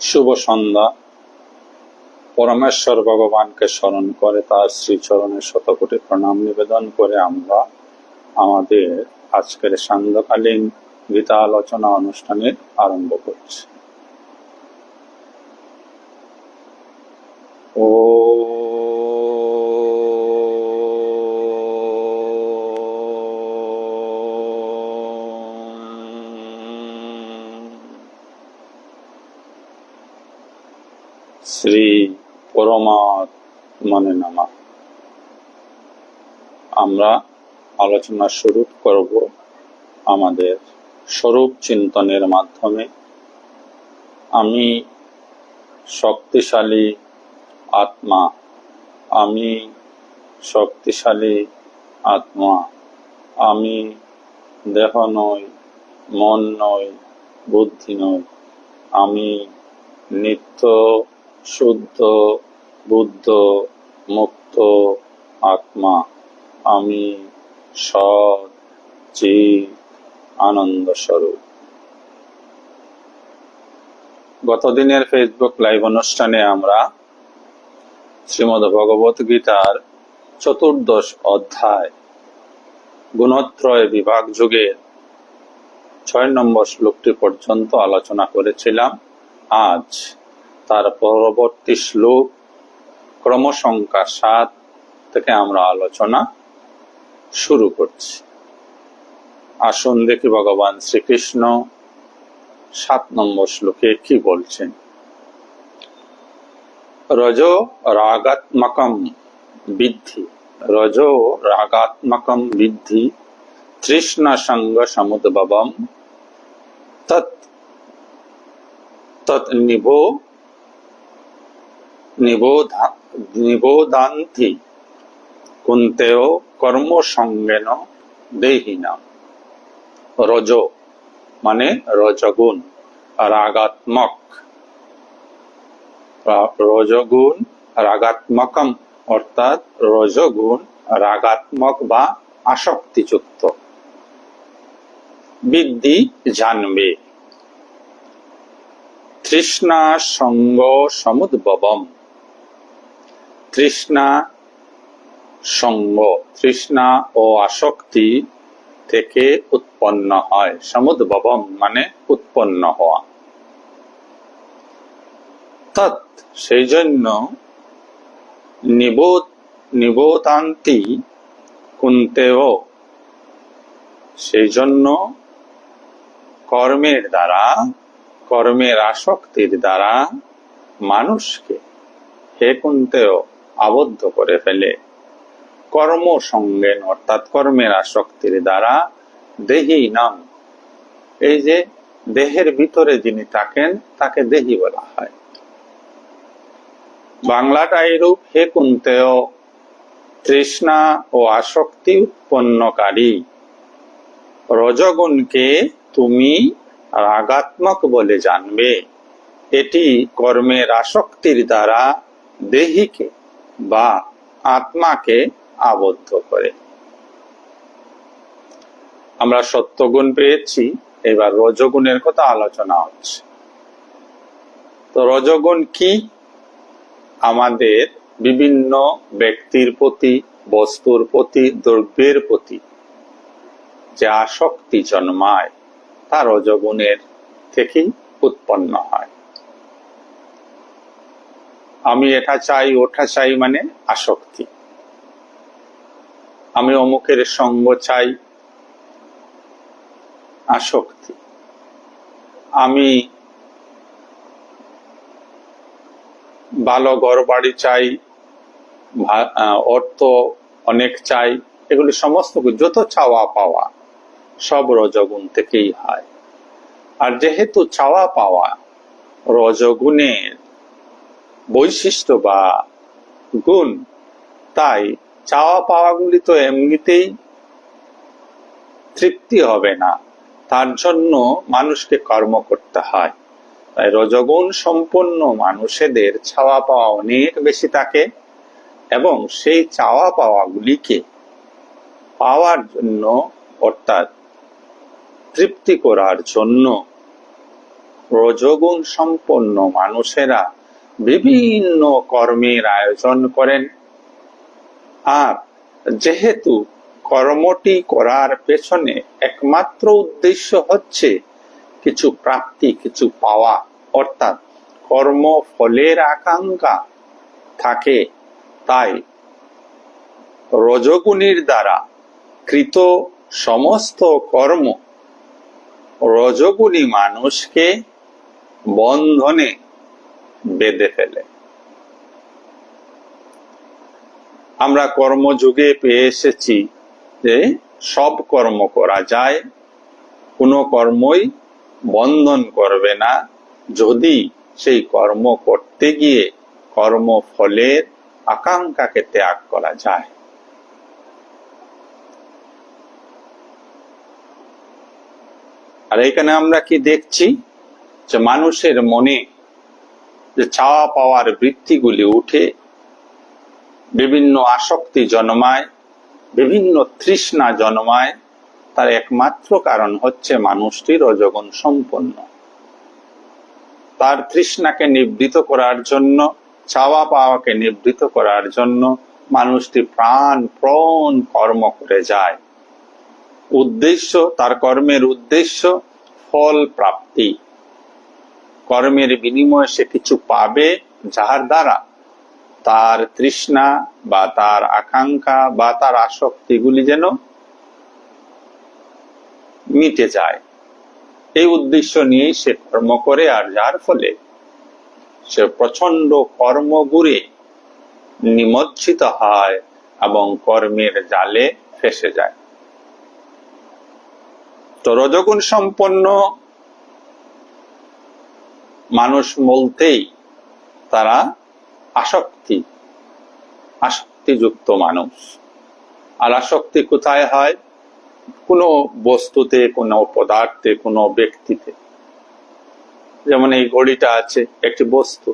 শুভ সন্ধ্যা। পরমেশ্বর ভগবানকে স্মরণ করে তার শ্রীচরণে শতকোটি প্রণাম নিবেদন করে আমরা আমাদের আজকের সান্ধ্যকালীন গীতা আলোচনা অনুষ্ঠানের আরম্ভ করছি। ও শ্রী পরমাত্মনে নমঃ। আমরা আলোচনা শুরু করব আমাদের স্বরূপ চিন্তনের মাধ্যমে। আমি শক্তিশালী আত্মা, আমি শক্তিশালী আত্মা, আমি দেহ নই, মন নই, বুদ্ধি নই, আমি নিত্য শুদ্ধ বুদ্ধ মুক্ত আত্মা, আমি সৎ চিৎ আনন্দ স্বরূপ। গতদিনের ফেসবুক লাইভ অনুষ্ঠানে আমরা শ্রীমদ্ ভগবত গীতার 14 অধ্যায় গুণত্রয় বিভাগ যুগের 6 নম্বর শ্লোকটি পর্যন্ত আলোচনা করেছিলাম। আজ তার পরবর্তী শ্লোক ক্রমসংখ্যা 7 থেকে আমরা আলোচনা শুরু করছি। আসুন দেখি ভগবান শ্রীকৃষ্ণ 7 নম্বর শ্লোকে কি বলছেন। রজো রাগাত্মকম বিদ্ধি, রজো রাগাত্মকম বিদ্ধি তৃষ্ণা সঙ্গ সমুদ্ভবম তৎ তৎ নিবোধান্তি কুন্তেয় কর্ম সঙ্গেন দেহিনাম। রজো মানে রজগুণ, রাগাত্মক, রজগুণ রাগাত্মকম অর্থাৎ রজগুণ রাগাত্মক বা আসক্তিযুক্ত। বিদ্ধি জানবে, তৃষ্ণা সঙ্গ সমুদ্ভবম, তৃষ্ণা সঙ্গ, তৃষ্ণা ও আসক্তি থেকে উৎপন্ন হয়। সমুদ্ভবম মানে উৎপন্ন হওয়া। তৎ সেই জন্য, নিবোধান্তি কুন্তেয় সেই জন্য কর্মের দ্বারা, কর্মের আসক্তির দ্বারা মানুষকে হে কুন্তেয় আবদ্ধ করে ফেলে। কর্ম সঙ্গেন অর্থাৎ কর্মের আসক্তির দ্বারা দেহি নাম, এই যে দেহের ভিতরে যিনি থাকেন তাকে দেহি বলা হয়। বাংলাটা এইরূপ, হে কুন্তেয় তৃষ্ণা ও আসক্তি উৎপন্নকারী রজগুণকে তুমি রাগাত্মক বলে জানবে। এটি কর্মের আসক্তির দ্বারা দেহিকে বা আত্মাকে আবদ্ধ করে। আমরা সত্যগুণ পেয়েছি, এবার রজগুণের কথা আলোচনা হচ্ছে। তো রজগুণ কি? আমাদের বিভিন্ন ব্যক্তির প্রতি, বস্তুর প্রতি, দ্রব্যের প্রতি যে আসক্তি জন্মায় তা রজগুণের থেকেই উৎপন্ন হয়। আমি এটা চাই ওটা চাই মানে আসক্তি। আমি অমুকের সঙ্গ চাই, আসক্তি। আমি ভালো ঘর বাড়ি চাই, অর্থ অনেক চাই, এগুলি সমস্ত যত চাওয়া পাওয়া সব রজগুণ থেকেই হয়। আর যেহেতু চাওয়া পাওয়া রজগুণের বৈশিষ্ট্য বা গুণ, তাই চাওয়া পাওয়াগুলি তো এমনিতেই তৃপ্তি হবে না, তার জন্য মানুষকে কর্ম করতে হয়। তাই রজগুণ সম্পন্ন মানুষেদের চাওয়া পাওয়া অনেক বেশি থাকে এবং সেই চাওয়া পাওয়াগুলিকে পাওয়ার জন্য অর্থাৎ তৃপ্তি করার জন্য রজগুণ সম্পন্ন মানুষেরা বিভিন্ন কর্মের আয়োজন করেন, আর যেহেতু কর্মটি করার পেছনে একমাত্র উদ্দেশ্য হচ্ছে কিছু প্রাপ্তি, কিছু পাওয়া, অর্থাৎ কর্ম ফলের আকাঙ্ক্ষা থাকে, তাই রজগুণীর দ্বারা কৃত সমস্ত কর্ম রজগুণী মানুষকে বন্ধনে বেঁধে ফেলে। আমরা কর্মযুগে পেয়ে এসেছি যে সব কর্ম করা যায়, কোনো কর্মই বন্ধন করবে না যদি সেই কর্ম করতে গিয়ে কর্মফলের আকাঙ্ক্ষাকে ত্যাগ করা যায়। আর এখানে আমরা কি দেখছি যে মানুষের মনে যে চাওয়া পাওয়ার বৃত্তিগুলি উঠে, বিভিন্ন আসক্তি জন্মায়, বিভিন্ন তৃষ্ণা জন্মায়, তার একমাত্র কারণ হচ্ছে মানুষটি রজগুণ সম্পন্ন। তার তৃষ্ণাকে নিবৃত করার জন্য, চাওয়া পাওয়াকে নিবৃত করার জন্য মানুষটি প্রাণপণ কর্ম করে যায়। উদ্দেশ্য, তার কর্মের উদ্দেশ্য ফল প্রাপ্তি। কর্মের বিনিময়ে সে কিছু পাবে, যার দ্বারা তার তৃষ্ণা বা তার আকাঙ্ক্ষা বা তার আসক্তিগুলি যেন মিটে যায়। এই উদ্দেশ্য নিয়ে সে কর্ম করে, আর যার ফলে সে প্রচন্ড কর্মগুরে নিমজ্জিত হয় এবং কর্মের জালে ফেসে যায়। তো রজগুণ সম্পন্ন মানুষ বলতেই তারা আসক্তিযুক্ত মানুষ। আর আসক্তি কোথায় হয়? কোনো বস্তুতে, কোনো পদার্থে, কোনো ব্যক্তিতে। যেমন এই ঘড়িটা আছে, একটি বস্তু।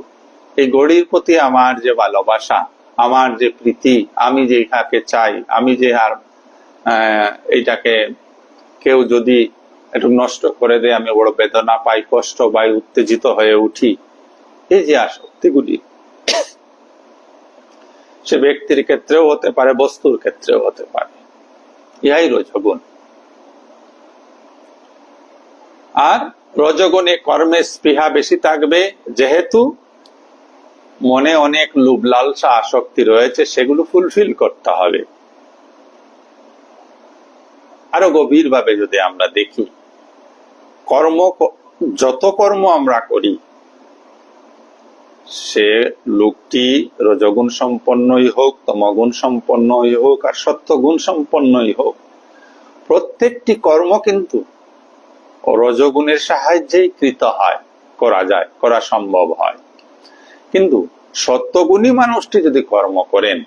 এই ঘড়ির প্রতি আমার যে ভালোবাসা, আমার যে প্রীতি, আমি যে ইহাকে চাই, আমি যে আর এইটাকে কেউ যদি একটু নষ্ট করে দেয়, আমি বড় বেদনা পাই, কষ্ট পাই, উত্তেজিত হয়ে উঠি। এই যে আসক্তিগুলি, সে ব্যক্তির ক্ষেত্রেও হতে পারে, বস্তুর ক্ষেত্রেও হতে পারে। ইহাই রজগুণ। আর রজগুণে কর্মের স্পৃহা বেশি থাকবে, যেহেতু মনে অনেক লোভ লালসা আসক্তি রয়েছে, সেগুলো ফুলফিল করতে হবে। আরো গভীর ভাবে যদি আমরা দেখি, যত কর্ম আমরা করি, সে লোকটি রজগুণ সম্পন্নই হোক, তমগুণ সম্পন্নই হোক, আর সত্যগুণ সম্পন্নই হোক, প্রত্যেকটি কর্ম কিন্তু রজগুণের সাহায্যেই কৃত হয়, করা সম্ভব হয়। কিন্তু সত্যগুণী মানুষটি যদি কর্ম করেন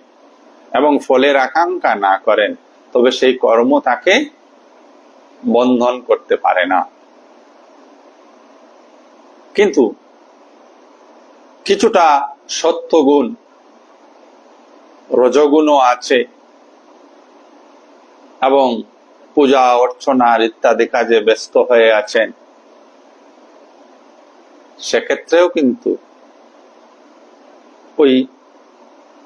এবং ফলের আকাঙ্ক্ষা না করেন, তবে সেই কর্ম তাকে বন্ধন করতে পারে না। কিন্তু কিছুটা সত্যগুণ, রজগুণও আছে এবং পূজা অর্চনার ইত্যাদি কাজে ব্যস্ত হয়ে আছেন, সেক্ষেত্রেও কিন্তু ওই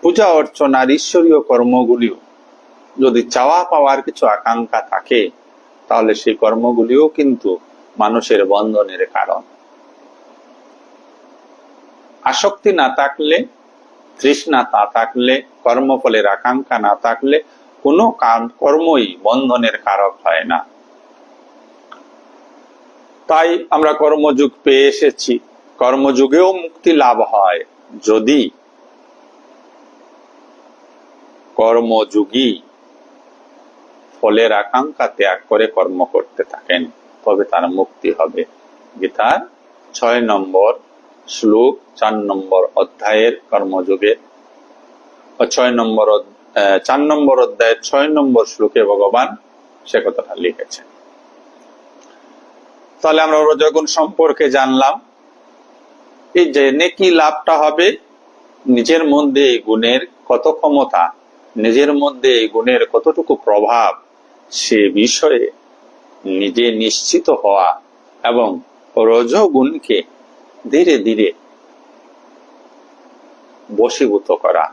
পূজা অর্চনার ঈশ্বরীয় কর্মগুলিও যদি চাওয়া পাওয়ার কিছু আকাঙ্ক্ষা থাকে, তাহলে সেই কর্মগুলিও কিন্তু মানুষের বন্ধনের কারণ। আসক্তি না থাকলে, তৃষ্ণা না থাকলে, কর্মফলের আকাঙ্ক্ষা না থাকলে কোনো কর্মই বন্ধনের কারক হয় না। তাই আমরা কর্মযুগ পেয়ে এসেছি। কর্মযুগেও মুক্তি লাভ হয় যদি কর্মযোগী ফলের আকাঙ্ক্ষা ত্যাগ করে কর্ম করতে থাকেন, তবে তার মুক্তি হবে। গীতার 6 নম্বর শ্লোক 4 নম্বর অধ্যায়ের কর্মযোগের 4 নম্বর অধ্যায়ের 6 নম্বর শ্লোকে ভগবান সে কথাটা লিখেছেন। তাহলে আমরা রজগুণ সম্পর্কে জানলাম। এই যে নেকি লাভটা হবে, নিজের মধ্যে এই গুণের কত ক্ষমতা, নিজের মধ্যে এই গুণের কতটুকু প্রভাব, সে বিষয়ে নিজে নিশ্চিত হওয়া এবং রজগুণকে ধীরে ধীরে বশীভূত করা।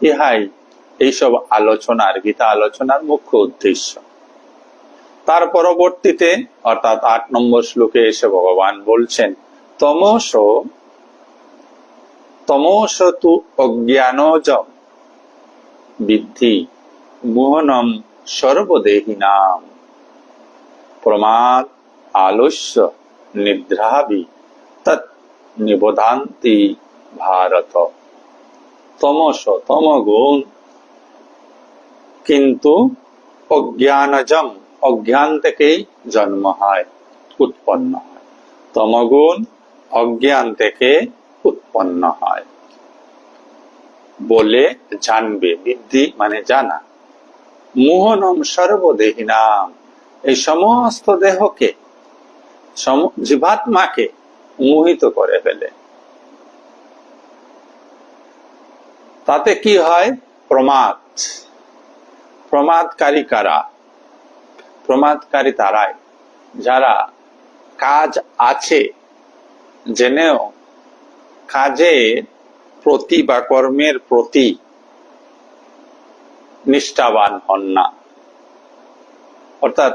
ইহাই এইসব আলোচনার, গীতা আলোচনার মুখ্য উদ্দেশ্য। তার পরবর্তীতে অর্থাৎ 8 নম্বর শ্লোকে এসে ভগবান বলছেন, তমোস তু অজ্ঞানজম বিদ্ধি মোহনম সর্বদেহিনাম প্রমাদ আলস্য নিদ্রাভি তৎ নিবোধান্তি ভারত। তমগুণ কিন্তু অজ্ঞানজম, অজ্ঞান থেকেই জন্ম হয়, উৎপন্ন হয়। তমগুণ অজ্ঞান থেকে উৎপন্ন হয় বলে জানবে। বিদ্ধি মানে জানা। মোহনম সর্বদেহিনাম, এই সমস্ত দেহকে, জীবাত্মাকে মোহিত করে ফেলে। তাতে কি হয়? প্রমাদ। প্রমাদকারী কারা? প্রমাদকারী তারাই যারা কাজ আছে জেনেও কাজের প্রতি বা কর্মের প্রতি নিষ্ঠাবান হন না, অর্থাৎ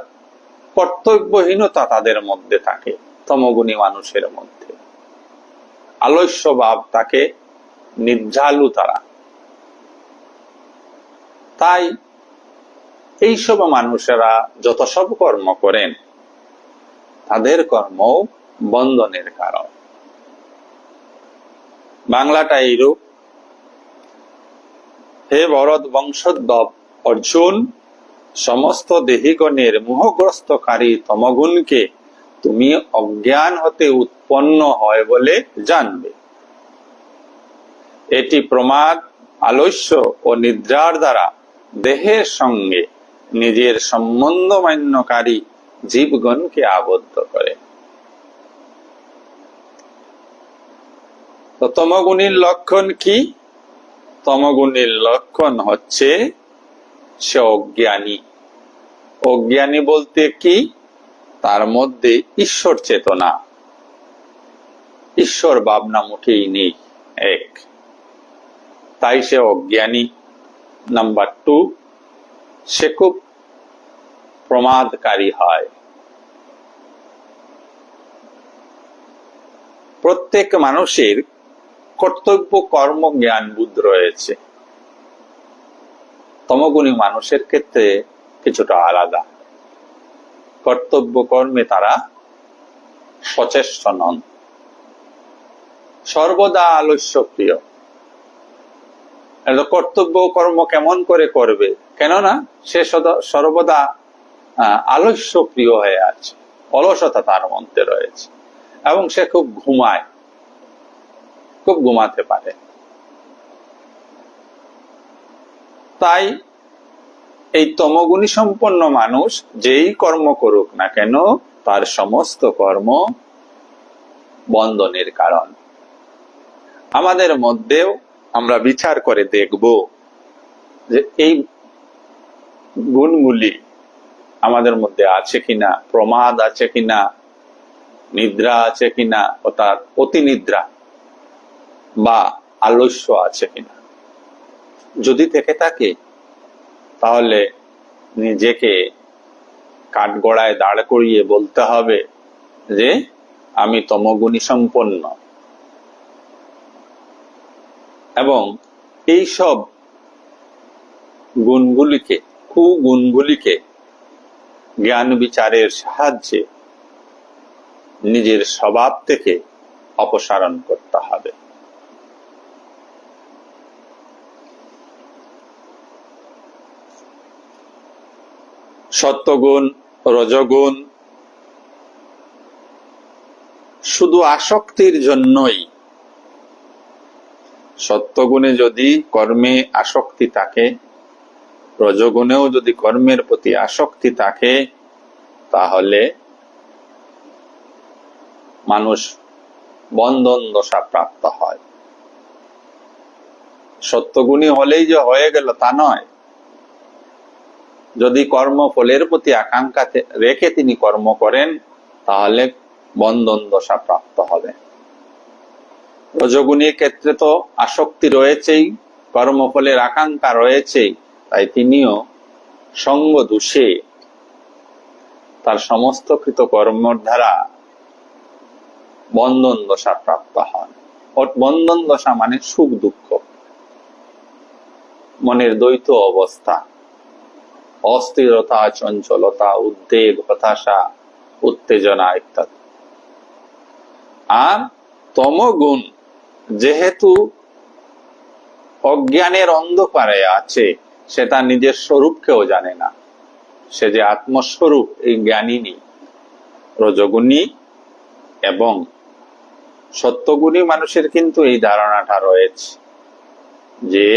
কর্তব্যহীনতা তাদের মধ্যে থাকে। তমগুণী মানুষের মধ্যে আলস্য ভাব তাকে, নির্ঝালু তারা। তাই এইসব মানুষেরা যত সব কর্ম করেন, তাদের কর্ম বন্ধনের কারণ। বাংলাটা এইরূপ। হে ভরত বংশোদ্ভব অর্জুন, সমস্ত দেহিগণের মোহগ্রস্তকারী তমগুণকে তুমি অজ্ঞান হতে উৎপন্ন হয় বলে জানবে। এটি প্রমাদ, আলস্য ও নিদ্রার দ্বারা দেহের সঙ্গে নিজের সম্বন্ধ মান্যকারী জীবগণকে আবদ্ধ করে। তো তমগুণীর লক্ষণ কি? তমগুণীর লক্ষণ হচ্ছে সে অজ্ঞানী। অজ্ঞানী বলতে কি? তার মধ্যে ঈশ্বর চেতনা, ঈশ্বর ভাবনা মোটেই নেই, এক। তাই সে অজ্ঞানী। নাম্বার 2, সে খুব প্রমাদকারী হয়। প্রত্যেক মানুষের কর্তব্য কর্ম জ্ঞান বুদ্ধ রয়েছে। তমগুণী মানুষের ক্ষেত্রে কিছুটা আলাদা। কর্তব্য কর্মে তারা সচেষ্ট নন, সর্বদা আলস্য প্রিয়। কর্তব্য কর্ম কেমন করে করবে? কেননা সে সর্বদা আলস্য প্রিয় হয়ে আছে, অলসতা তার মধ্যে রয়েছে, এবং সে খুব ঘুমায়, খুব ঘুমাতে পারে। তাই এই তমগুণী সম্পন্ন মানুষ যেই কর্ম করুক না কেন, তার সমস্ত কর্ম বন্ধনের কারণ। আমাদের মধ্যেও আমরা বিচার করে দেখব যে এই গুণগুলি আমাদের মধ্যে আছে কিনা, প্রমাদ আছে কিনা, নিদ্রা আছে কিনা, অর্থাৎ অতি নিদ্রা বা আলস্য আছে কিনা। যদি থেকে থাকে তাহলে নিজেকে কাঠগড়ায় দাঁড় করিয়ে বলতে হবে যে আমি তমগুণী সম্পন্ন, এবং এই সব গুণগুলিকে, কুগুণগুলিকে জ্ঞান বিচারের সাহায্যে নিজের স্বভাব থেকে অপসারণ করতে হবে। সত্যগুণ, রজগুণ শুধু আসক্তির জন্যই। সত্যগুণে যদি কর্মে আসক্তি থাকে, রজগুণেও যদি কর্মের প্রতি আসক্তি থাকে, তাহলে মানুষ বন্ধন দশা প্রাপ্ত হয়। সত্যগুণী হলেই যে হয়ে গেল তা নয়। যদি কর্মফলের প্রতি আকাঙ্ক্ষা রেখে তিনি কর্ম করেন, তাহলে বন্ধন দশা প্রাপ্ত হবে। রজগুণীর ক্ষেত্রে তো আসক্তি রয়েছেই, কর্মফলের আকাঙ্ক্ষা রয়েছেই, তাই তিনিও সঙ্গ দোষে তার সমস্ত কৃত কর্মর দ্বারা বন্ধন দশা প্রাপ্ত হন। বন্ধন দশা মানে সুখ দুঃখ, মনের দ্বৈত অবস্থা, অস্থিরতা, চঞ্চলতা, উদ্বেগ, হতাশা, উত্তেজনা ইত্যাদি। আর তমগুণ যেহেতু অজ্ঞানের অন্ধকারে আছে, সে তার নিজের স্বরূপকেও জানে না, সে যে আত্মস্বরূপ এই জ্ঞানী নেই। রজগুণী এবং সত্যগুণী মানুষের কিন্তু এই ধারণাটা রয়েছে যে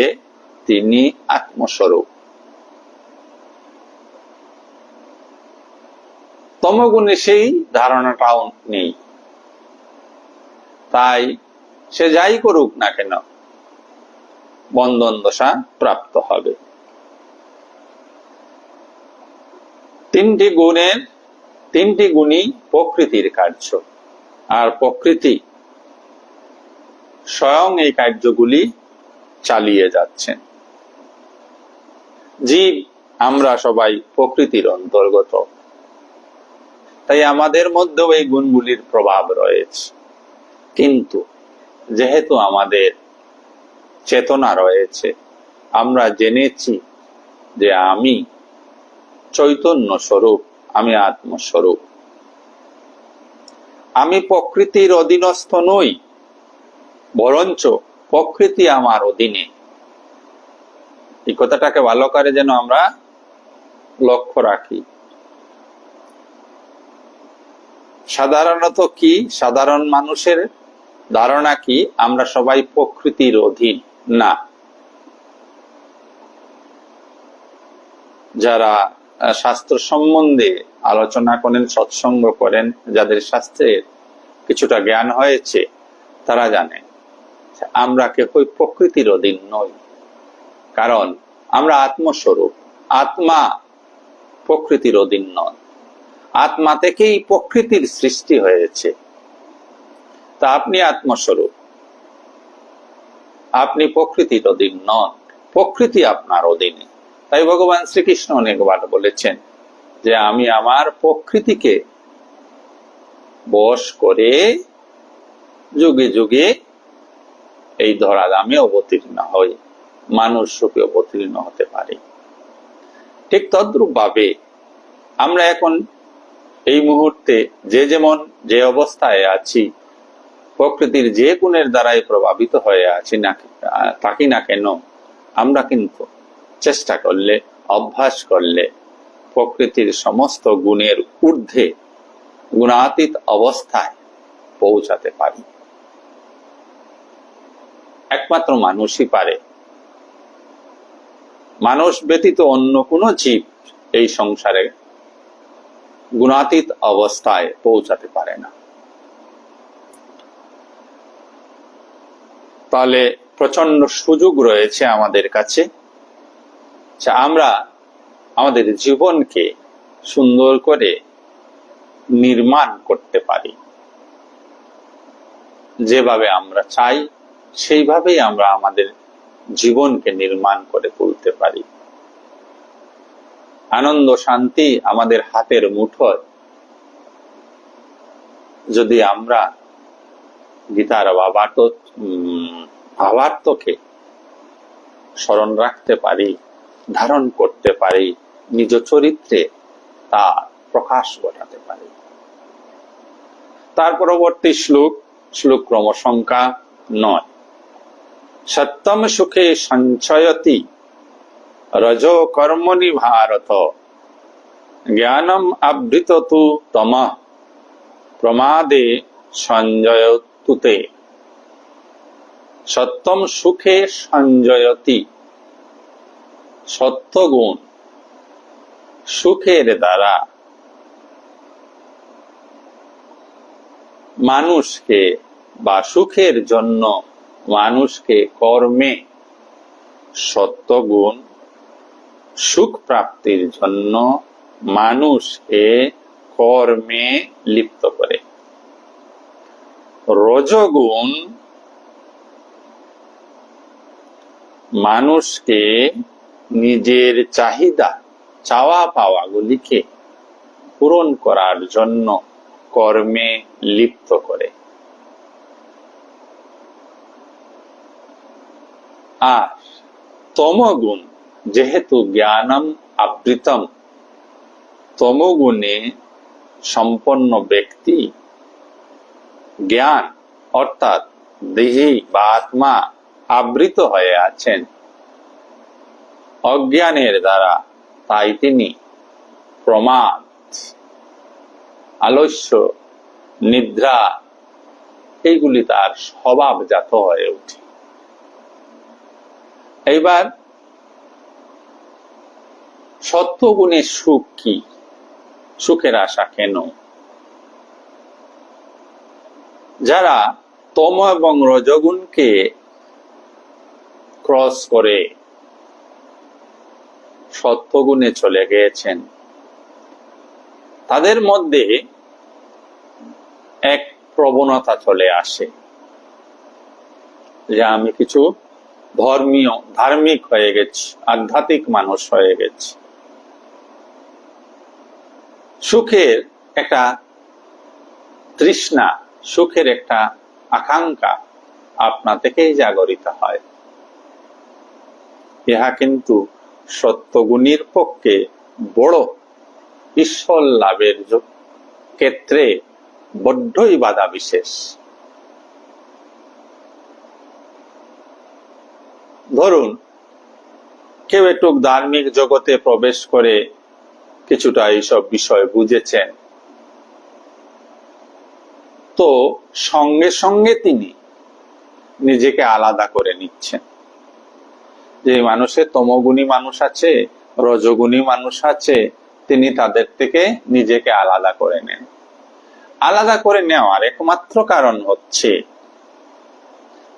তিনি আত্মস্বরূপ। তমগুণে সেই ধারণাটাও নেই, তাই সে যাই করুক না কেন বন্ধন দশা প্রাপ্ত হবে। তিনটি গুণই প্রকৃতির কার্য, আর প্রকৃতি স্বয়ং এই কার্যগুলি চালিয়ে যাচ্ছেন। জীব আমরা সবাই প্রকৃতির অন্তর্গত, তাই আমাদের মধ্যেও এই গুণগুলির প্রভাব রয়েছে। কিন্তু যেহেতু আমাদের চেতনা রয়েছে, আমরা জেনেছি যে আমি চৈতন্য স্বরূপ, আমি আত্মস্বরূপ, আমি প্রকৃতির অধীনস্থ নই, বরঞ্চ প্রকৃতি আমার অধীনে। এই কথাটাকে ভালো করে যেন আমরা লক্ষ্য রাখি। সাধারণত কি, সাধারণ মানুষের ধারণা কি আমরা সবাই প্রকৃতির অধীন? না। যারা শাস্ত্র সম্বন্ধে আলোচনা করেন, সৎসঙ্গ করেন, যাদের শাস্ত্রের কিছুটা জ্ঞান হয়েছে, তারা জানে আমরা কেউই প্রকৃতির অধীন নই, কারণ আমরা আত্মস্বরূপ। আত্মা প্রকৃতির অধীন নন, আত্মা থেকেই প্রকৃতির সৃষ্টি হয়েছে। তা আপনি আত্মস্বরূপ, আপনি প্রকৃতির অধীন নন, প্রকৃতি আপনার অধীনে। তাই ভগবান শ্রীকৃষ্ণ অনেকবার বলেছেন যে আমি আমার প্রকৃতিকে বশ করে যুগে যুগে এই ধরাধামে অবতীর্ণ হই, মানুষ রূপে অবতীর্ণ হতে পারি। ঠিক তদ্রূপ ভাবে আমরা এখন এই মুহূর্তে যে যেমন যে অবস্থায় আছি, প্রকৃতির যে গুণের দ্বারাই প্রভাবিত হয়ে আছি না থাকি না কেন, আমরা কিন্তু চেষ্টা করলে, অভ্যাস করলে প্রকৃতির সমস্ত গুণের ঊর্ধ্বে গুণাতীত অবস্থায় পৌঁছাতে পারি। একমাত্র মানুষই পারে। মানুষ ব্যতীত অন্য কোনো জীব এই সংসারে গুণাতীত অবস্থায় পৌঁছাতে পারে না। তাহলে প্রচন্ড সুযোগ রয়েছে আমাদের কাছে, আমরা আমাদের জীবনকে সুন্দর করে নির্মাণ করতে পারি। যেভাবে আমরা চাই সেইভাবেই আমরা আমাদের জীবনকে নির্মাণ করে তুলতে পারি। আনন্দ শান্তি আমাদের হাতের মুঠোয় যদি আমরা গীতার ভাবার্থকে স্মরণ রাখতে পারি, ধারণ করতে পারি, নিজ চরিত্রে তা প্রকাশ ঘটাতে পারি। তার পরবর্তী শ্লোক ক্রমসংখ্যা 9। সত্যম সুখে সঞ্চয়তি রজো কর্মণি ভারত, জ্ঞানম আবৃত তু তমঃ প্রমাদে সঞ্জয়তুতে। সত্যম সুখে সঞ্জয়তি, সত্যগুণ সুখের দ্বারা মানুষকে বা সুখের জন্য মানুষকে কর্মে, সত্যগুণ সুখ প্রাপ্তির জন্য মানুষকে কর্মে লিপ্ত করে। রজগুণ মানুষকে নিজের চাহিদা, চাওয়া পাওয়া গুলিকে পূরণ করার জন্য কর্মে লিপ্ত করে। আর তমগুণ যেহেতু জ্ঞানম আবৃতম, তমগুণে সম্পন্ন ব্যক্তি জ্ঞান অর্থাৎ দেহি বা আত্মা আবৃত হয়ে আছেন অজ্ঞানের দ্বারা, তাই তিনি প্রমাদ, আলস্য, নিদ্রা এইগুলি তার স্বভাবজাত হয়ে ওঠে। এইবার সত্ত্বগুণের সুখ কি? সুখের আশা কেন? যারা তম এবং রজগুণকে ক্রস করে সত্ত্বগুণে চলে গিয়েছেন, তাদের মধ্যে এক প্রবণতা চলে আসে যে আমি কিছু ধার্মিক হয়ে গেছি, আধ্যাত্মিক মানুষ হয়ে গেছি। সুখের একটা তৃষ্ণা, সুখের একটা আকাঙ্ক্ষা আপনা থেকেই জাগরিত হয়। ইহা কিন্তু সত্যগুণীর পক্ষে বড় ঈশ্বর লাভের ক্ষেত্রে বড্ডই বাধা বিশেষ। ধরুন কেউ একটু ধার্মিক জগতে প্রবেশ করে কিছুটা এইসব বিষয় বুঝেছেন, তো সঙ্গে সঙ্গে তিনি নিজেকে আলাদা করে নিচ্ছেন। যে মানুষের তমগুণী মানুষ আছে, রজগুণী মানুষ আছে, তিনি তাদের থেকে নিজেকে আলাদা করে নেন। আলাদা করে নেওয়ার একমাত্র কারণ হচ্ছে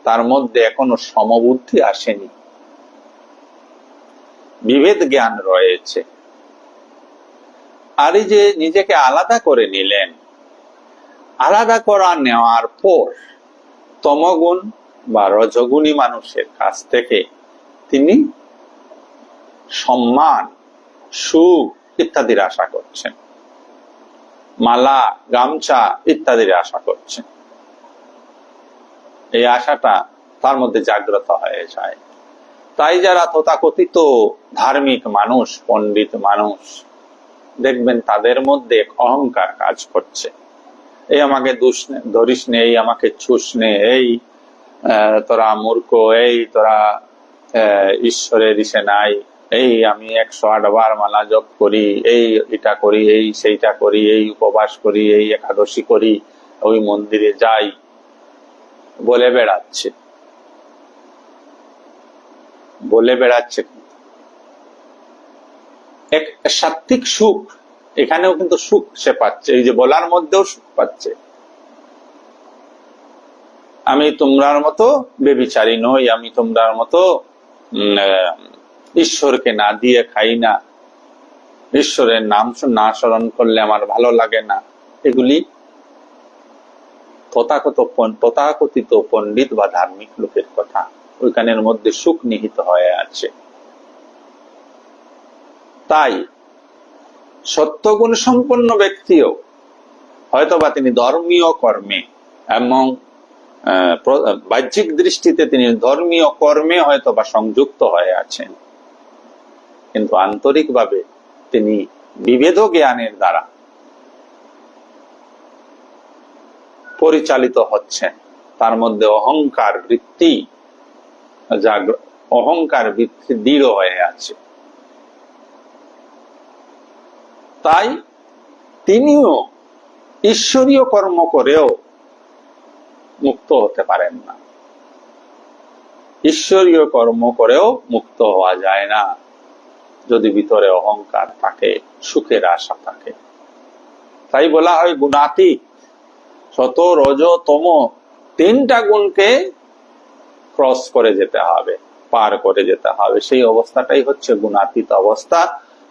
তার মধ্যে এখনো সমবুদ্ধি আসেনি, বিভেদ জ্ঞান রয়েছে। আর এই যে নিজেকে আলাদা করে নিলেন, আলাদা করা নেওয়ার পর তমগুণ বা রজগুণী মানুষের কাছ থেকে তিনি সম্মান, সুখ ইত্যাদির আশা করছেন, মালা, গামছা ইত্যাদির আশা করছেন। এই আশাটা তার মধ্যে জাগ্রত হয়ে যায়। তাই যারা তথাকথিত ধার্মিক মানুষ, পণ্ডিত মানুষ, দেখবেন তাদের মধ্যে অহংকার কাজ করছে। এই আমাকে ধরিস নে, এই আমাকে ছুস নে, এই তোরা মূর্খ, এই তোরা ঈশ্বরের ইসে নাই, এই আমি 108 বার মালা জপ করি, এই এটা করি, এই সেইটা করি, এই উপবাস করি, এই একাদশী করি, ওই মন্দিরে যাই বলে বেড়াচ্ছে, বলে বেড়াচ্ছে। এক সাত্ত্বিক সুখ, এখানেও কিন্তু সুখ সে পাচ্ছে, এই যে বলার মধ্যেও সুখ পাচ্ছে। আমি তোমরার মতো বেবিচারী নই, আমি তোমরার মতো ঈশ্বরকে না দিয়ে খাই না, ঈশ্বরের নাম না স্মরণ করলে আমার ভালো লাগে না। এগুলি তথাকথিত পণ্ডিত বা ধার্মিক লোকের কথা, ওইখানের মধ্যে সুখ নিহিত হয়ে আছে। তাই সত্যগুণ সম্পন্ন ব্যক্তিও হয়তোবা তিনি ধর্মীয় কর্মে এবং বাহ্যিক দৃষ্টিতে তিনি ধর্মীয় কর্মে হয়তোবা সংযুক্ত হয়ে আছেন, কিন্তু আন্তরিকভাবে তিনি বিভেদ জ্ঞানের দ্বারা পরিচালিত হচ্ছেন। তার মধ্যে অহংকার বৃত্তি দৃঢ় হয়ে আছে। তাই তিনিও ঈশ্বরীয় কর্ম করেও মুক্ত হতে পারেন না। ঈশ্বরীয় কর্ম করেও মুক্ত হওয়া যায় না যদি ভিতরে অহংকার থাকে, সুখের আশা থাকে। তাই বলা হয় গুণাতীত, সত, রজ, তম তিনটা গুণকে ক্রস করে যেতে হবে, পার করে যেতে হবে। সেই অবস্থাটাই হচ্ছে গুণাতীত অবস্থা।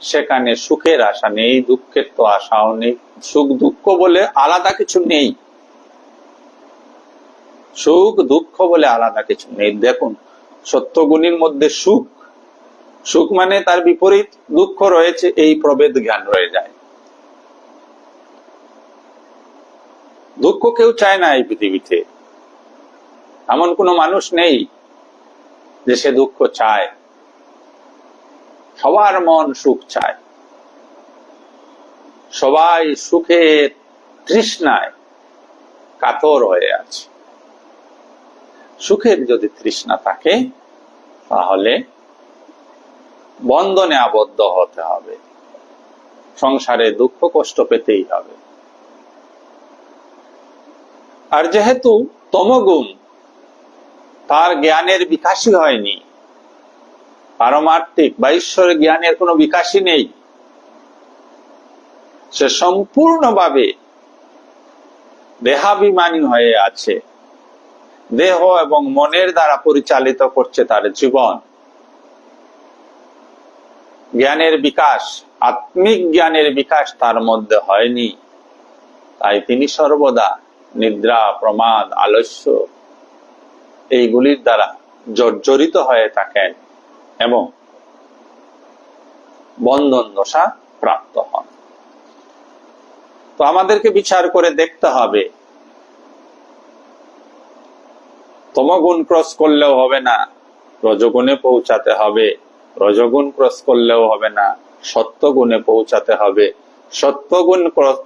সেখানে সুখের আশা নেই, দুঃখের তো আশাও নেই। সুখ দুঃখ বলে আলাদা কিছু নেই, সুখ দুঃখ বলে আলাদা কিছু নেই। দেখুন, সত্যগুণীর মধ্যে সুখ, সুখ মানে তার বিপরীত দুঃখ রয়েছে, এই প্রভেদ জ্ঞান রয়ে যায়। দুঃখ কেউ চায় না এই পৃথিবীতে, এমন কোনো মানুষ নেই যে সে দুঃখ চায়। সবার মন সুখ চায়, সবাই সুখের তৃষ্ণায় কাতর হয়ে আছে। সুখের যদি তৃষ্ণা থাকে তাহলে বন্ধনে আবদ্ধ হতে হবে, সংসারে দুঃখ কষ্ট পেতেই হবে। আর যেহেতু তমগুণ তার জ্ঞানের বিকাশই হয়নি, পারমার্থিক বা ঈশ্বরের জ্ঞানের কোনো বিকাশই নেই, সে সম্পূর্ণভাবে দেহাভিমানী হয়ে আছে, দেহ এবং মনের দ্বারা পরিচালিত করছে তার জীবন। জ্ঞানের বিকাশ, আত্মিক জ্ঞানের বিকাশ তার মধ্যে হয়নি, তাই তিনি সর্বদা নিদ্রা, প্রমাদ, আলস্য এইগুলির দ্বারা জর্জরিত হয়ে থাকেন এবং বন্ধন দশা প্রাপ্ত হন। তো আমাদেরকে বিচার করে দেখতে হবে, তমগুণ ক্রস করলেও হবে না, রজগুণে পৌঁছাতে হবে। রজগুণ ক্রস করলেও হবে না, সত্যগুণে পৌঁছাতে হবে। সত্যগুণ ক্রস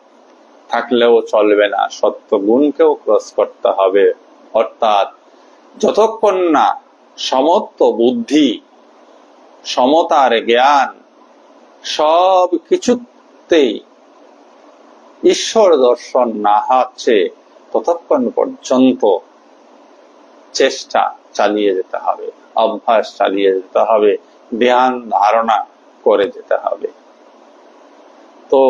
থাকলেও চলবে না, সত্যগুণকেও ক্রস করতে হবে। অর্থাৎ যতক্ষণ না সমত্ব বুদ্ধি, সমতার জ্ঞান সব কিছুতেই ঈশ্বর দর্শন না হচ্ছে, ততক্ষণ পর্যন্ত চেষ্টা চালিয়ে যেতে হবে, অভ্যাস চালিয়ে যেতে হবে, ধ্যান ধারণা করে যেতে হবে। তো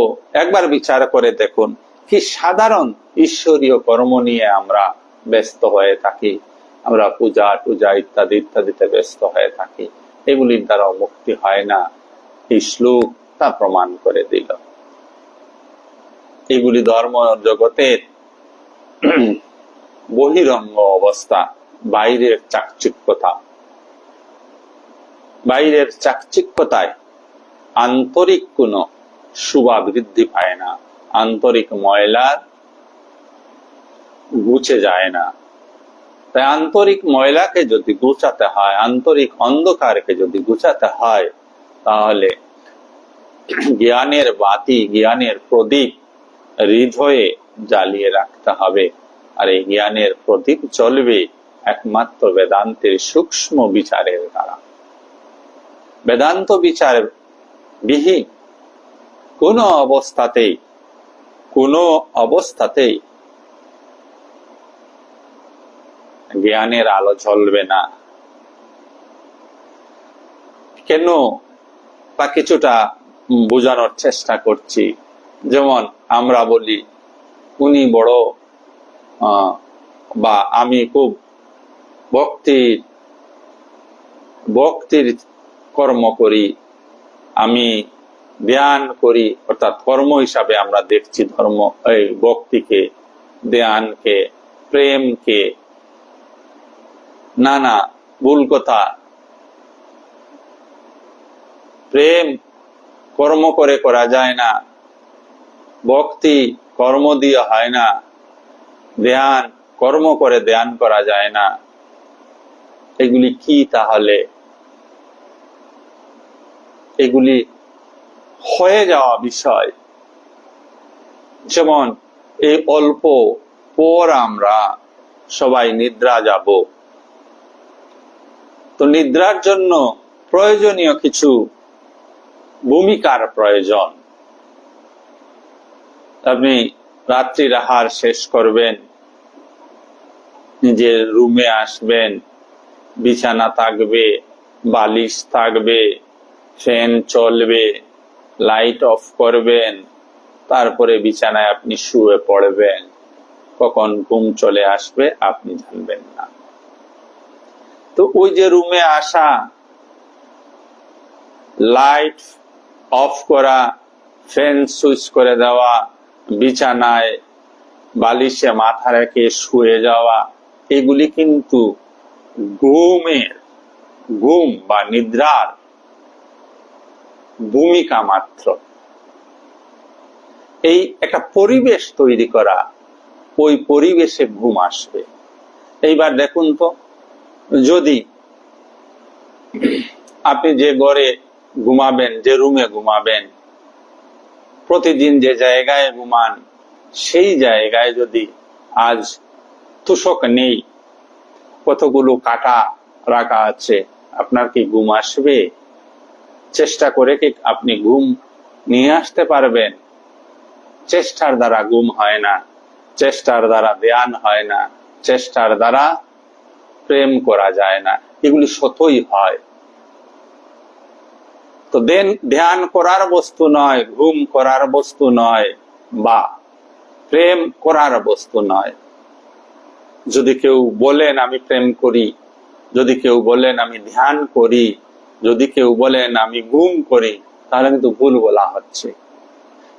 একবার বিচার করে দেখুন, কি সাধারণ ঈশ্বরীয় কর্ম নিয়ে আমরা ব্যস্ত হয়ে থাকি, আমরা পূজা টুজা ইত্যাদি ইত্যাদিতে ব্যস্ত হয়ে থাকি, এগুলির দ্বারাও মুক্তি হয় না। এই শ্লোক তা প্রমাণ করে দিল। এগুলি ধর্ম জগতের বহিরঙ্গ অবস্থা, বাইরের চাকচিক্যতা। বাইরের চাকচিক্যতায় আন্তরিক কোন শোভা বৃদ্ধি পায় না, আন্তরিক ময়লার গুছে যায় না। তাই আন্তরিক ময়লাকে যদি গুছাতে হয়, আন্তরিক অন্ধকারকে যদি গুছাতে হয়, তাহলে জ্ঞানের বাতি, জ্ঞানের প্রদীপ হৃদয়ে জ্বালিয়ে রাখতে হবে। আর এই জ্ঞানের প্রদীপ জ্বলবে একমাত্র বেদান্তের সূক্ষ্ম বিচারের দ্বারা। বেদান্ত বিচার বিহীন কোন অবস্থাতেই জ্ঞানের আলো জ্বলবে না। কেন তা কিছুটা বোঝানোর চেষ্টা করছি। যেমন আমরা বলি, উনি বড় বা আমি খুব ভক্তির কর্ম করি, আমি ধ্যান করি, অর্থাৎ কর্ম হিসাবে আমরা দেখছি ধর্ম, এই ভক্তিকে, ধ্যানকে, প্রেমকে। না না, ভুল কথা। প্রেম কর্ম করে করা যায় না, ভক্তি কর্ম দিয়ে হয় না, ধ্যান কর্ম করে ধ্যান করা যায় না। এগুলি কি তাহলে? এগুলি হয়ে যাওয়া বিষয়। যেমন এই অল্প পর আমরা সবাই নিদ্রা যাব, তো নিদ্রার জন্য প্রয়োজনীয় কিছু ভূমিকার প্রয়োজন। আপনি রাত্রির আহার শেষ করবেন, নিজের রুমে আসবেন, বিছানা থাকবে, বালিশ থাকবে, ফ্যান চলবে, লাইট অফ করবেন, তারপরে বিছানায় আপনি শুয়ে পড়বেন। কখন ঘুম চলে আসবে আপনি জানবেন না। তো ওই যে রুমে আসা, লাইট অফ করা, ফ্যান সুইচ করে দেওয়া, বিছানায় বালিশে মাথা রেখে শুয়ে যাওয়া, এগুলি কিন্তু ঘুম বা নিদ্রার ভূমিকা মাত্র। এই একটা পরিবেশ তৈরি করা, ওই পরিবেশে ঘুম আসবে। এইবার দেখুন তো, যদি আপনি যে ঘরে ঘুমাবেন, যে রুমে ঘুমাবেন, প্রতিদিন যে জায়গায় ঘুমান, সেই জায়গায় যদি আজ তুষক নেই, কতগুলো কাটা রাখা আছে, আপনার কি ঘুম আসবে? চেষ্টা করে কি আপনি ঘুম নিয়ে আসতে পারবেন? চেষ্টার দ্বারা ঘুম হয় না, চেষ্টার দ্বারা ধ্যান হয় না, চেষ্টার দ্বারা প্রেম করা যায় না, এগুলি স্বতই হয়। তো ধ্যান করার বস্তু নয়, ঘুম করার বস্তু নয়, বা প্রেম করার বস্তু নয়। যদি কেউ বলেন আমি প্রেম করি, যদি কেউ বলেন আমি ধ্যান করি, যদি কেউ বলেন আমি ঘুম করি, তাহলে কিন্তু ভুল বলা হচ্ছে।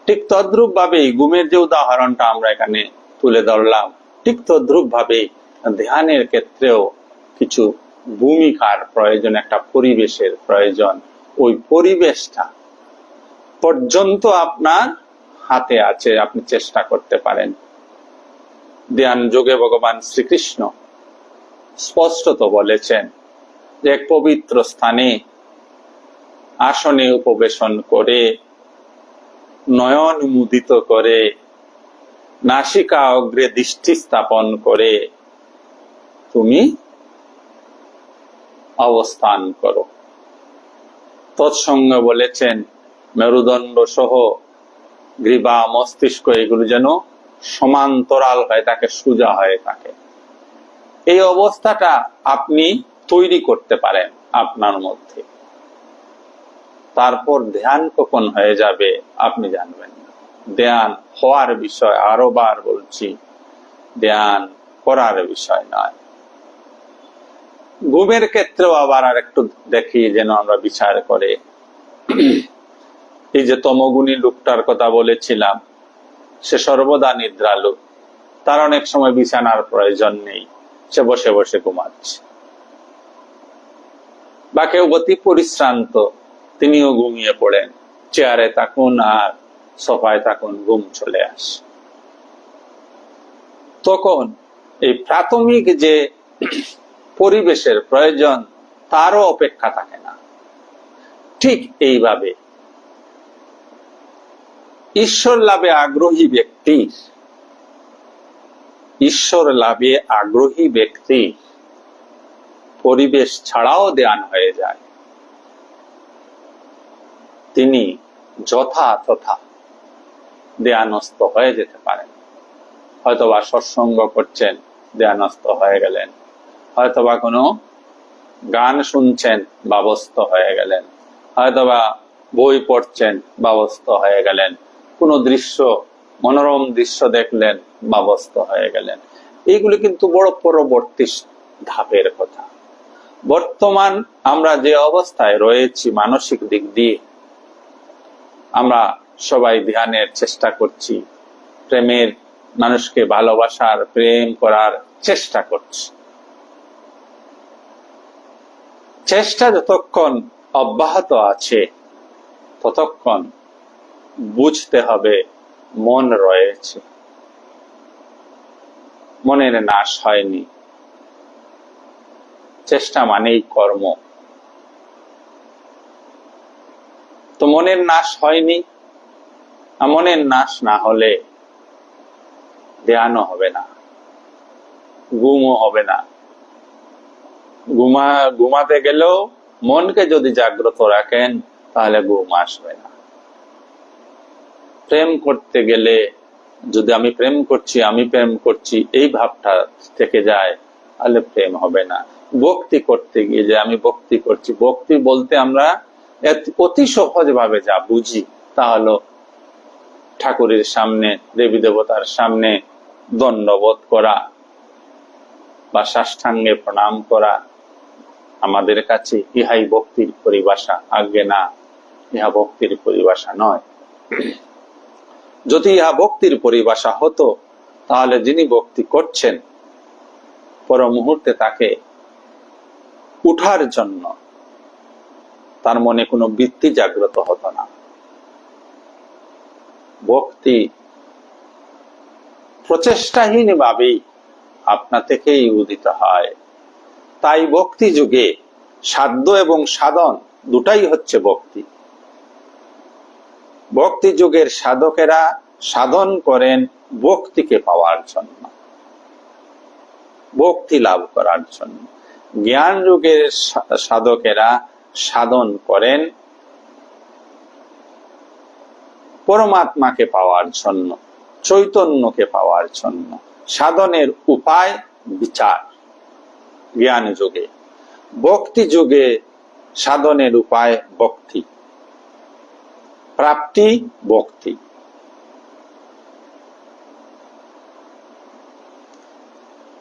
ঠিক তদ্রূপ ভাবেই ঘুমের যে উদাহরণটা আমরা এখানে তুলে ধরলাম, ঠিক তদ্রূপ ভাবেই ধ্যানের ক্ষেত্রেও কিছু ভূমিকার প্রয়োজন, একটা পরিবেশের প্রয়োজন। ওই পরিবেশটা পর্যন্ত আপনার হাতে আছে, আপনি চেষ্টা করতে পারেন। ধ্যান যোগে ভগবান শ্রীকৃষ্ণ স্পষ্টত বলেছেন যে এক পবিত্র স্থানে আসনে উপবেশন করে, নয়ন মুদিত করে, নাসিকা অগ্রে দৃষ্টি স্থাপন করে তুমি অবস্থান করো। তৎসঙ্গে বলেছেন মেরুদণ্ড সহ গ্রীবা, মস্তিষ্ক এগুলো যেন সমান্তরাল হয়, তাকে সোজা হয়ে থাকে। এই অবস্থাটা আপনি তৈরি করতে পারেন আপনার মধ্যে। তারপর ধ্যান কখন হয়ে যাবে আপনি জানবেন না। ধ্যান হওয়ার বিষয়, আরো বার বলছি, ধ্যান করার বিষয় নয়। ঘুমের ক্ষেত্রেও আবার আর একটু দেখি, যেন আমরা বিচার করে। এই যে তমগুণী লোকটার কথা বলেছিলাম, সে সর্বদা নিদ্রালু, তার অনেক সময় বিছানার প্রয়োজন নেই, সে বসে বসে ঘুমাচ্ছে। বা কেউ অতি পরিশ্রান্ত, তিনিও ঘুমিয়ে পড়েন, চেয়ারে থাকুন আর সোফায় থাকুন, ঘুম চলে আসে। তখন এই প্রাথমিক যে পরিবেশের প্রয়োজন, তারও অপেক্ষা থাকে না। ঠিক এইভাবে ঈশ্বর লাভে আগ্রহী ব্যক্তি পরিবেশ ছাড়াও ধ্যান হয়ে যায়। তিনি যথাযথা ধ্যানস্থ হয়ে যেতে পারেন। হয়তোবা সৎসঙ্গ করছেন, ধ্যানস্থ হয়ে গেলেন, হয়তোবা কোনো গান শুনছেন, ভাবস্থ হয়ে গেলেন, হয়তোবা বই পড়ছেন, ভাবস্থ হয়ে গেলেন, কোনো দৃশ্য, মনোরম দৃশ্য দেখলেন, ভাবস্থ হয়ে গেলেন। এইগুলি কিন্তু বড় পরবর্তী ধাপের কথা। বর্তমান আমরা যে অবস্থায় রয়েছি মানসিক দিক দিয়ে, আমরা সবাই ধ্যানের চেষ্টা করছি, প্রেমের, মানুষকে ভালোবাসার, প্রেম করার চেষ্টা করছি। চেষ্টা যতক্ষণ অব্যাহত আছে, ততক্ষণ বুঝতে হবে মন রয়েছে, মনের নাশ হয়নি। চেষ্টা মানেই কর্ম। তো মনের নাশ হয়নি, মনের নাশ না হলে ধ্যানও হবে না, ঘুমও হবে না। ঘুমাতে গেলেও মনকে যদি জাগ্রত রাখেন, তাহলে ঘুম আসবে না। প্রেম করতে গেলে যদি আমি প্রেম করছি এই ভাবটা থেকে যায়, তাহলে প্রেম হবে না। ভক্তি করতে গিয়ে যে আমি ভক্তি করছি, ভক্তি বলতে আমরা অতি সহজ ভাবে যা বুঝি তা হলো ঠাকুরের সামনে, দেবী দেবতার সামনে দণ্ডবোধ করা বা সাষ্টাঙ্গে প্রণাম করা। আমাদের কাছে ইহাই ভক্তির পরিভাষা, আজ্ঞে না। ইহা ভক্তির পরিভাষা নয়। যদি ইহা ভক্তির পরিভাষা হতো, তাহলে যিনি ভক্তি করছেন পর মুহূর্তে তাকে উঠার জন্য তার মনে কোনো বৃত্তি জাগ্রত হতো না। ভক্তি প্রচেষ্টাহীন ভাবেই আপনা থেকেই উদিত হয়। তাই ভক্তি যুগে সাধ্য এবং সাধন দুটাই হচ্ছে ভক্তি। ভক্তি যুগের সাধকেরা সাধন করেন ভক্তিকে পাওয়ার জন্য, ভক্তি লাভ করার জন্য। জ্ঞান যুগের সাধকেরা সাধন করেন পরমাত্মাকে পাওয়ার জন্য, চৈতন্যকে পাওয়ার জন্য। সাধনের উপায় বিচার জ্ঞান যুগে, ভক্তি যুগে সাধনের উপায় ভক্তি, প্রাপ্তি ভক্তি।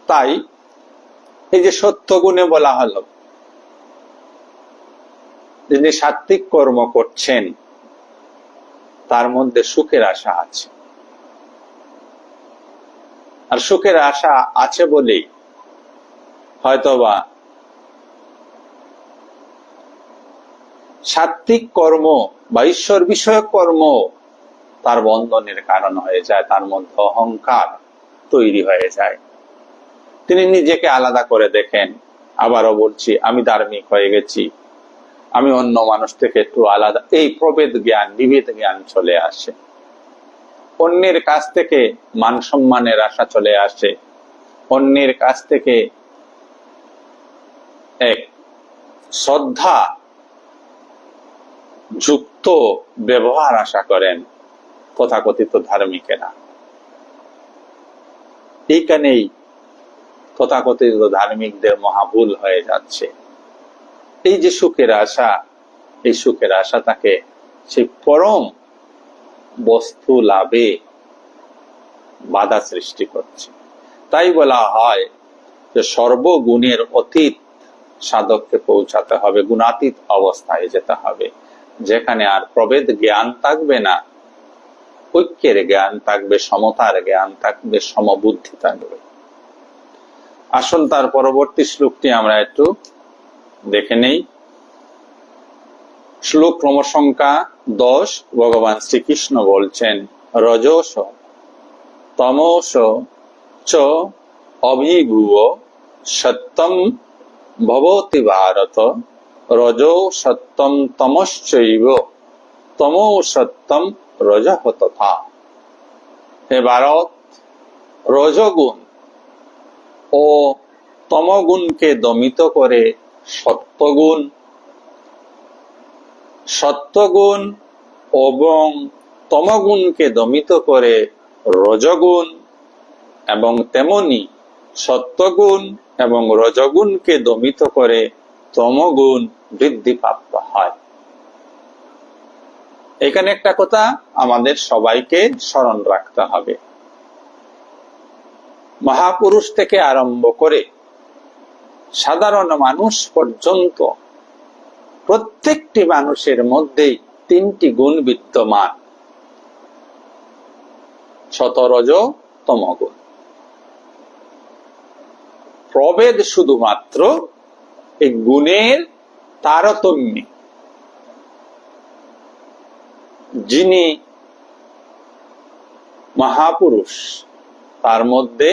তাই এই যে সত্য গুণে বলা হলো, যিনি সাত্বিক কর্ম করছেন তার মধ্যে সুখের আশা আছে। আর সুখের আশা আছে বলেই হয়তোবা সাত্বিক কর্ম বা ঈশ্বর বিষয়ক কর্ম তার বন্ধনের কারণ হয়ে যায়, তার মধ্যে অহংকার তৈরি হয়ে যায়। তিনি নিজেকে আলাদা করে দেখেন। আবারও বলছি, আমি ধার্মিক হয়ে গেছি, আমি অন্য মানুষ থেকে একটু আলাদা, এই প্রভেদ জ্ঞান, বিভেদ জ্ঞান চলে আসে। অন্যের কাছ থেকে মান সম্মানের আশা চলে আসে, অন্যের কাছ থেকে এক শ্রদ্ধা যুক্ত ব্যবহার আশা করেন তথাকথিত ধার্মিকেরা। এইখানেই তথাকথিত ধার্মিকদের মহাভুল হয়ে যাচ্ছে। এই যে সুখের আশা, এই সুখের আশা তাকে সেই পরম বস্তু লাভে বাধা সৃষ্টি করছে। তাই বলা হয় যে সর্বগুণের অতীত সাধককে পৌঁছাতে হবে, গুণাতীত অবস্থায় যেতে হবে, যেখানে আর প্রভেদ জ্ঞান থাকবে না, ঐক্যের জ্ঞান থাকবে, সমতার জ্ঞান থাকবে, সমবুদ্ধি থাকবে। আসুন তার পরবর্তী শ্লোকটি আমরা একটু দেখে নেই। শ্লোক ক্রমসংখ্যা 10। ভগবান শ্রীকৃষ্ণ বলছেন, রজস তমস চ অভিভূয় সত্যম ভবতি ভারত, রজো সত্যম তমশ্চৈব তমো সত্যম রজঃ তথা। হে ভারত, রজগুণ ও তমগুণকে দমিত করে সত্যগুণ, সত্যগুণ এবং তমগুণকে দমিত করে রজগুণ, এবং তেমনি সত্যগুণ এবং রজগুণকে দমিত করে তমগুণ বৃদ্ধিপ্রাপ্ত হয়। এখানে একটা কথা আমাদের সবাইকে স্মরণ রাখতে হবে। মহাপুরুষ থেকে আরম্ভ করে সাধারণ মানুষ পর্যন্ত প্রত্যেকটি মানুষের মধ্যেই তিনটি গুণ বিদ্যমান, সত, রজ, তমগুণ। প্রভেদ শুধুমাত্র এই গুণের তারতম্যে। যিনি মহাপুরুষ তার মধ্যে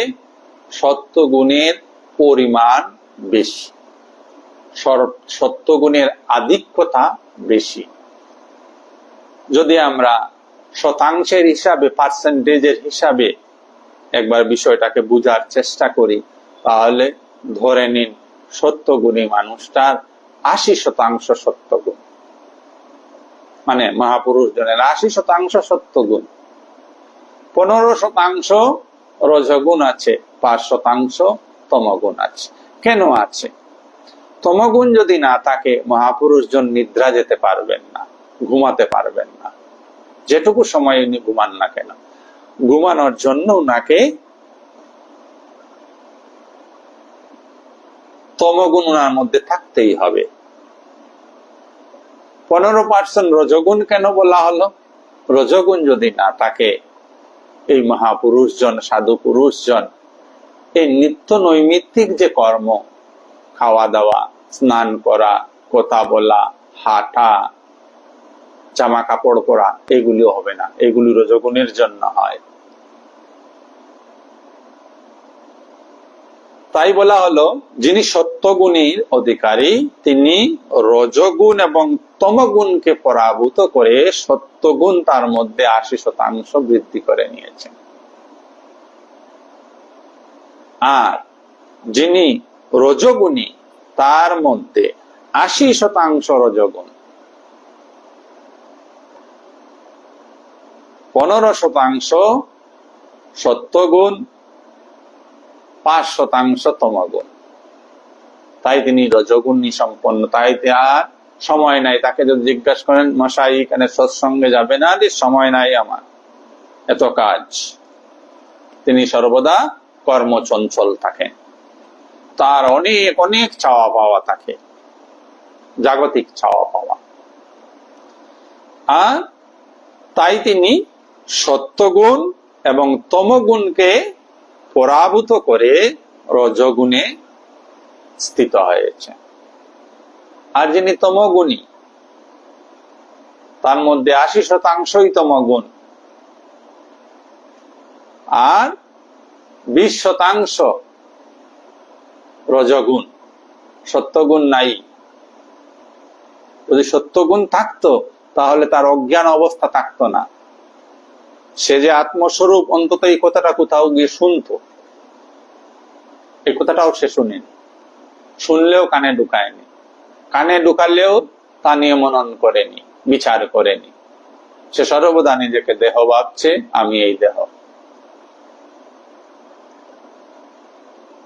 সত্যগুণের পরিমাণ বেশি, সত্যগুণের আধিক্যতা বেশি। যদি আমরা শতাংশের হিসাবে, পার্সেন্টেজের হিসাবে একবার বিষয়টাকে বুঝার চেষ্টা করি, তাহলে ধরে নিন সত্যগুণী মানুষটার 80% সত্যগুণ, মানে মহাপুরুষ জনের 80% সত্যগুণ, 15% রজগুণ আছে, 5% তমগুণ আছে। কেন আছে? তমগুণ যদি না থাকে মহাপুরুষজন নিদ্রা যেতে পারবেন না, ঘুমাতে পারবেন না। যেটুকু সময় উনি ঘুমান না কেন, ঘুমানোর জন্য উনাকে তমগুণ উনার মধ্যে থাকতেই হবে। 15% রজগুণ কেন বলা হলো? রজগুণ যদি না থাকে, এই মহাপুরুষজন, সাধু পুরুষজন এই নিত্য নৈমিত্তিক যে কর্ম, খাওয়া দাওয়া, স্নান করা, কথা বলা, হাঁটা, জামা কাপড় পরা, এগুলিও হবে না। এগুলি রজগুণের জন্য হয়। তাই বলা হলো, যিনি সত্যগুণীর অধিকারী তিনি রজগুণ এবং তমগুণকে পরাভূত করে সত্যগুণ তার মধ্যে 80% বৃদ্ধি করে নিয়েছেন। আর যিনি রজগুণী তার মধ্যে 80% রজগুণ, 15% সত্যগুণ, 5% তমগুণ। তাই তিনি রজগুণী সম্পন্ন। তাই তার সময় নাই। তাকে যদি জিজ্ঞাসা করেন, মশাই এখানে সৎসঙ্গে যাবে না? সময় নাই আমার, এত কাজ। তিনি সর্বদা কর্মচঞ্চল থাকেন। তার অনেক অনেক চাওয়া পাওয়া থাকে, জাগতিক চাওয়া পাওয়া। আর তাই তিনি সত্যগুণ এবং তমগুণকে পরাভূত করে রজগুণে স্থিত হয়েছে। আর যিনি তমগুণী তার মধ্যে 80% তমগুণ আর 20% রজগুণ, সত্যগুণ নাই। যদি সত্যগুণ থাকতো তাহলে তার অজ্ঞান অবস্থা থাকতো না। সে যে আত্মস্বরূপ, অন্তত এই কথাটা কোথাও গিয়ে শুনতো। এই কথাটাও সে শুনেনি, শুনলেও কানে ঢুকায়নি, কানে ঢুকালেও তা নিয়ে মনন করেনি, বিচার করেনি। সে সর্বদা নিজেকে দেহ ভাবছে, আমি এই দেহ।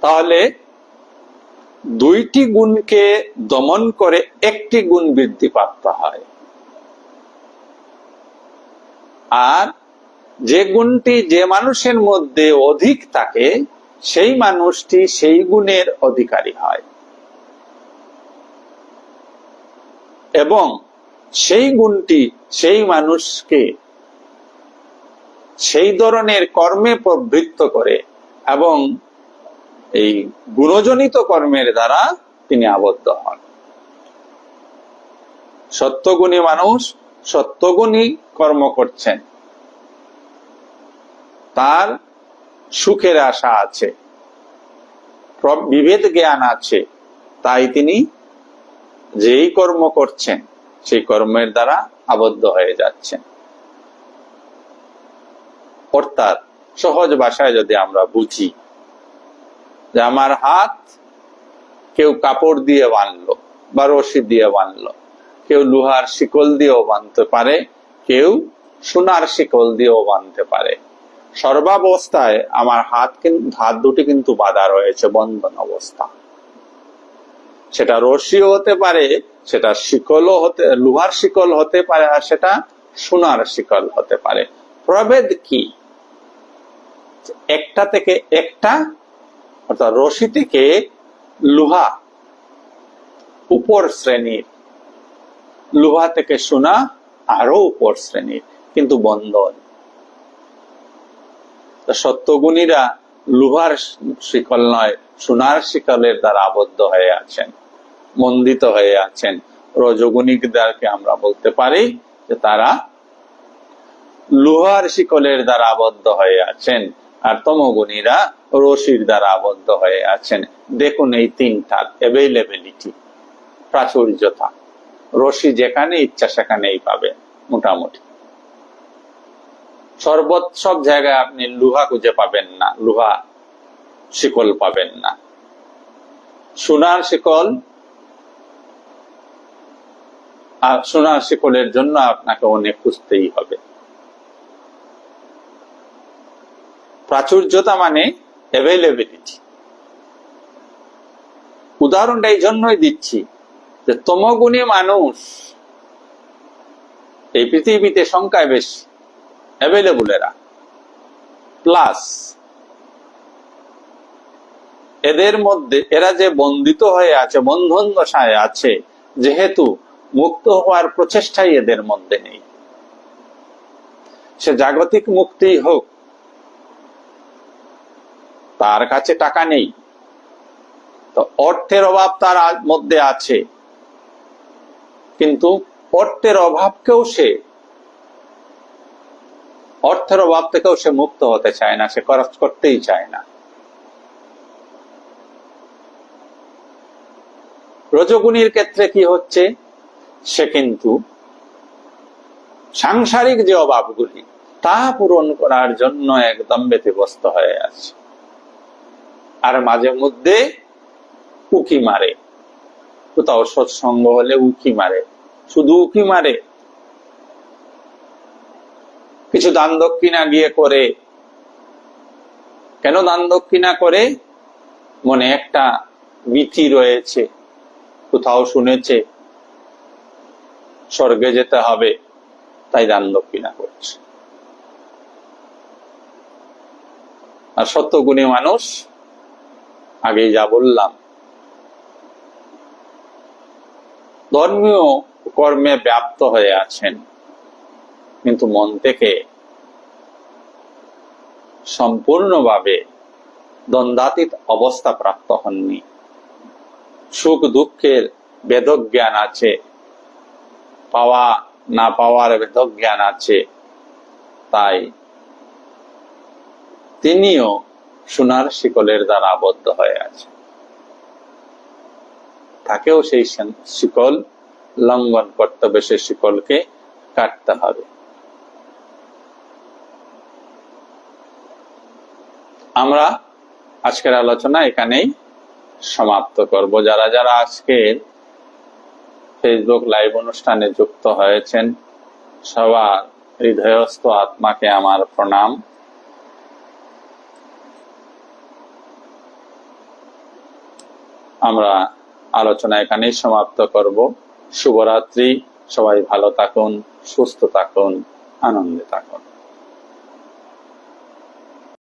তাহলে দুইটি গুণকে দমন করে একটি গুণ বৃদ্ধি প্রাপ্ত হয়। আর যে গুণটি যে মানুষের মধ্যে অধিক থাকে সেই মানুষটি সেই গুণের অধিকারী হয় এবং সেই গুণটি সেই মানুষকে সেই ধরনের কর্মে প্রবৃত্ত করে এবং এই গুণজনিত কর্মের দ্বারা তিনি আবদ্ধ হন। সত্যগুণী মানুষ সত্যগুণী কর্ম করছেন, তার সুখের আশা আছে, বিভেদ জ্ঞান আছে, তাই তিনি যেই কর্ম করছেন সেই কর্মের দ্বারা আবদ্ধ হয়ে যাচ্ছেন। অর্থাৎ সহজ ভাষায় যদি আমরা বুঝি যে আমার হাত কেউ কাপড় দিয়ে বাঁধলো বা রশি দিয়ে বাঁধলো, কেউ লোহার শিকল দিয়েও বাঁধতে পারে, কেউ সোনার শিকল দিয়েও বাঁধতে পারে। সর্বাবস্থায় আমার হাত দুটি কিন্তু বাঁধা রয়েছে, বন্ধন অবস্থা। সেটা রশিও হতে পারে, সেটা শিকলও হতে, লোহার শিকল হতে পারে, আর সেটা সোনার শিকল হতে পারে। প্রভেদ কি? একটা থেকে একটা, অর্থাৎ রশি থেকে লোহা উপর শ্রেণীর, লোহা থেকে সোনা আরো উপর শ্রেণীর, কিন্তু বন্ধন। সত্যগুণীরা লোহার শিকল নয়, সোনার শিকলের দ্বারা আবদ্ধ হয়ে আছেন, বন্ধিত হয়ে আছেন। রজগুণীদেরকে আমরা বলতে পারি যে তারা লোহার শিকলের দ্বারা আবদ্ধ হয়ে আছেন, আর তমগুণীরা রশির দ্বারা আবদ্ধ হয়ে আছেন। দেখুন এই তিনটার অ্যাভেইলেবিলিটি, প্রাচুর্যতা। রশি যেখানে ইচ্ছা সেখানেই পাবে মোটামুটি। সব জায়গায় আপনি লোহা খুঁজে পাবেন না, লোহা শিকল পাবেন না। সোনার শিকল, আর সোনার শিকলের জন্য আপনাকে অনেক খুঁজতেই হবে। প্রাচুর্যতা মানে অ্যাভেইলেবিলিটি। উদাহরণটা এই জন্যই দিচ্ছি যে তমগুণী মানুষ এই পৃথিবীতে সংখ্যায় বেশি, অ্যাভেলেবল এরা। প্লাস এদের মধ্যে এরা যে বন্ধিত হয়ে আছে, বন্ধন দশায় আছে, যেহেতু মুক্ত হওয়ার প্রচেষ্টাই এদের মধ্যে নেই। সে জাগতিক মুক্তি হোক, তার কাছে টাকা নেই, তো অর্থের অভাব তার মধ্যে আছে, কিন্তু অর্থের অভাব থেকেও সে মুক্ত হতে চায় না, সে খরচ করতেই চায় না। রজগুণীর ক্ষেত্রে কি হচ্ছে, সে কিন্তু সাংসারিক যে অভাবগুলি তা পূরণ করার জন্য একদম ব্যতিব্যস্ত হয়ে আছে, আর মাঝে মধ্যে উকি মারে, কোথাও সৎসঙ্গ হলে উকি মারে, শুধু উকি মারে, কিছু দান দক্ষিণা গিয়ে করে। কেন দান দক্ষিণা করে? মনে একটা ভীতি রয়েছে, কোথাও শুনেছে স্বর্গে যেতে হবে, তাই দান দক্ষিণা করছে। আর সত্যগুণী মানুষ, আগেই যা বললাম, ধর্মীয় কর্মে ব্যাপ্ত হয়ে আছেন, কিন্তু মন থেকে সম্পূর্ণভাবে দ্বন্দ্বাতীত অবস্থা প্রাপ্ত হননি। সুখ দুঃখের বেদক জ্ঞান আছে, পাওয়া না পাওয়ার বেদক জ্ঞান আছে, তাই তিনিও সোনার শিকলের দ্বারা আবদ্ধ হয়ে আছে, তাকেও সেই শিকল লঙ্ঘন করতে হবে, সেই শিকলকে কাটতে হবে। আমরা আজকের আলোচনা এখানেই সমাপ্ত করব। যারা যারা আজকের ফেসবুক লাইভ অনুষ্ঠানে যুক্ত হয়েছেন, সবার হৃদয়স্থ আত্মাকে আমার প্রণাম। আমরা আলোচনা এখানেই সমাপ্ত করব। শুভরাত্রি, সবাই ভালো থাকুন, সুস্থ থাকুন, আনন্দে থাকুন।